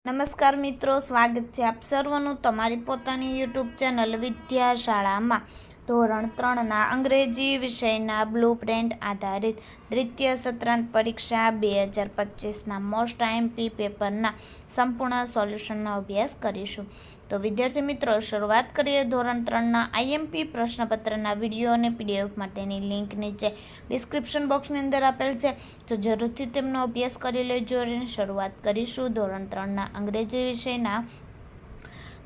નમસ્કાર મિત્રો, સ્વાગત છે આપ સર્વનું તમારી પોતાની યુટ્યુબ ચેનલ વિદ્યાશાળામાં. ધોરણ 3ના અંગ્રેજી વિષયના બ્લુપ્રિન્ટ આધારિત દ્વિતીય સત્રાંત પરીક્ષા 2025ના મોસ્ટ આઈએમપી પેપરના સંપૂર્ણ સોલ્યુશનનો અભ્યાસ કરીશું. તો વિદ્યાર્થી મિત્રો, શરૂઆત કરીએ. ધોરણ 3ના આઈએમપી પ્રશ્નપત્રના વિડીયો અને પીડીએફ માટેની લિંક નીચે ડિસ્ક્રિપ્શન બોક્સની અંદર આપેલ છે, તો જરૂરથી તેમનો અભ્યાસ કરી લેજો. અને શરૂઆત કરીશું ધોરણ 3ના અંગ્રેજી વિષયના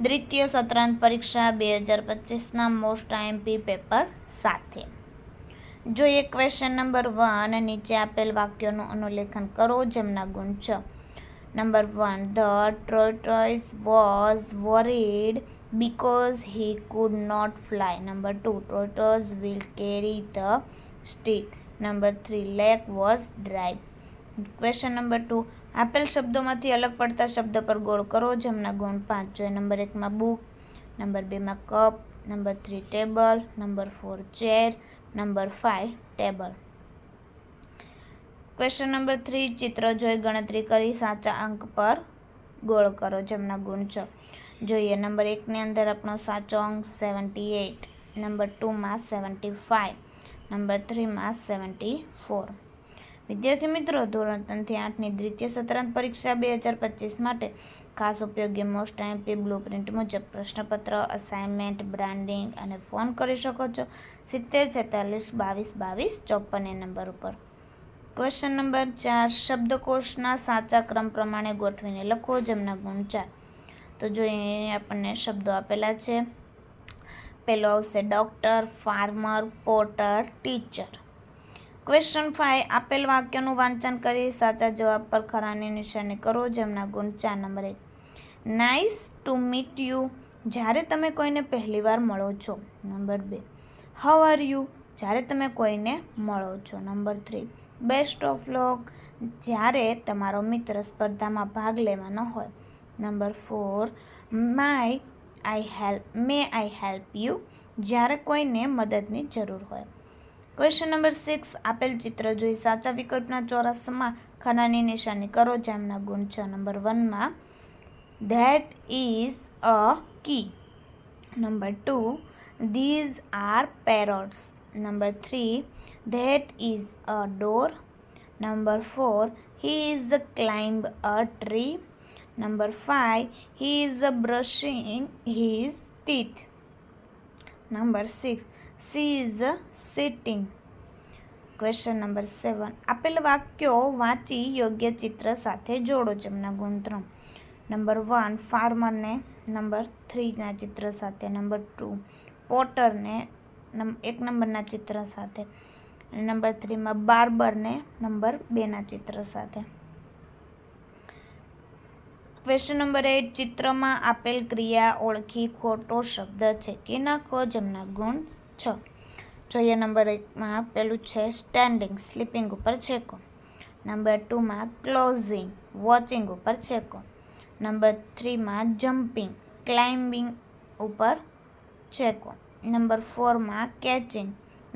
દ્વિતીય સત્રાંત પરીક્ષા 2025ના મોસ્ટ આઈએમપી પેપર સાથે. જોઈએ ક્વેશ્ચન નંબર 1. નીચે આપેલ વાક્યોનું અનુલેખન કરો જેમના ગુણ 6. Number 1. The tortoise was worried because he could not fly. Number 2. Tortoise will carry the stick. Number 3. Lake was dry. Question number 2. આપેલ શબ્દોમાંથી અલગ પડતા શબ્દ પર ગોળ કરો જેમના ગુણ 5. જોઈએ નંબર 1માં બુક, નંબર 2માં cup, number 3 table, number 4 chair, number 5 table. Question number 3. ચિત્ર જોઈ ગણતરી કરી સાચા અંક પર ગોળ કરો જેમના ગુણ 6. જોઈએ નંબર 1ની અંદર આપણો સાચો અંક 78, નંબર 2માં 75, નંબર 3માં 74. વિદ્યાર્થી મિત્રો, ધોરણ 3થી 8ની દ્વિતીય સત્રાંત પરીક્ષા 2025 માટે ખાસ ઉપયોગી મોસ્ટ આઈએમપી બ્લુપ્રિન્ટ મુજબ પ્રશ્નપત્ર, અસાઇનમેન્ટ, બ્રાન્ડિંગ અને ફોન કરી શકો છો 70 46 22 22 54 એ નંબર ઉપર. Question number 4. શબ્દકોશના સાચા ક્રમ પ્રમાણે ગોઠવીને લખો જેમના ગુણ 4. તો જોઈએ આપણને શબ્દો આપેલા છે. પહેલો આવશે doctor, farmer, Potter, teacher. Question 5. આપેલ વાક્યનું વાંચન કરી સાચા જવાબ પર ખરાની નિશાની કરો જેમના ગુણ 4. Number 1. Nice to meet you, જ્યારે તમે કોઈને પહેલીવાર મળો છો. નંબર 2. હાઉ આર યુ, જ્યારે તમે કોઈને મળો છો. નંબર 3. બેસ્ટ ઓફ લક, જ્યારે તમારો મિત્ર સ્પર્ધામાં ભાગ લેવાનો હોય. Number 4. May I help you, જ્યારે કોઈને મદદની જરૂર હોય. Question number 6. આપેલ ચિત્ર જોઈ સાચા વિકલ્પના ચોરસમાં ખાનાની નિશાની કરો જેમના ગુણ 6. નંબર 1માં that is a key. Number 2. These are parrots. Number 3. That is a door. Number 4. He is climb a tree. Number 5. He is brushing his teeth. Number 6. She is sitting. Question number 7. આપેલ વાક્યો વાંચી યોગ્ય ચિત્ર સાથે જોડો જેમના ગુણ 3. Number 1 ફાર્મરને number 3ના ચિત્ર સાથે. નંબર 2 પોટરને 1 નંબરના ચિત્ર સાથે. નંબર 3માં બાર્બરને નંબર 2ના ચિત્ર સાથે. Question number 8. ચિત્રમાં આપેલ ક્રિયા ઓળખી ખોટો શબ્દ છે કે નાખો જેમના ગુણ 6. જોઈએ નંબર 1માં પેલું છે સ્ટેન્ડિંગ, સ્લીપિંગ ઉપર છેકો. નંબર 2માં ક્લોઝિંગ, વોચિંગ ઉપર છેકો. નંબર 3માં જમ્પિંગ, ક્લાઇમ્બિંગ ઉપર છેકો. નંબર 4માં કેચિંગ,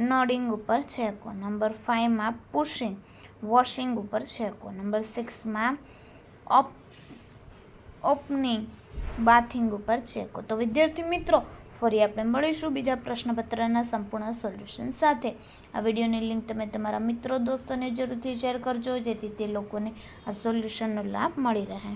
નોડિંગ ઉપર છેકો. નંબર 5માં પુશિંગ, વોશિંગ ઉપર છેકો. નંબર 6માં ઓપનિંગ, બાથિંગ ઉપર છેકો. તો વિદ્યાર્થી મિત્રો, ફરી આપણે મળીશું બીજા પ્રશ્નપત્રના સંપૂર્ણ સોલ્યુશન સાથે. આ વિડીયોની લિંક તમે તમારા મિત્રો દોસ્તોને જરૂરથી શેર કરજો જેથી તે લોકોને આ સોલ્યુશનનો લાભ મળી રહે.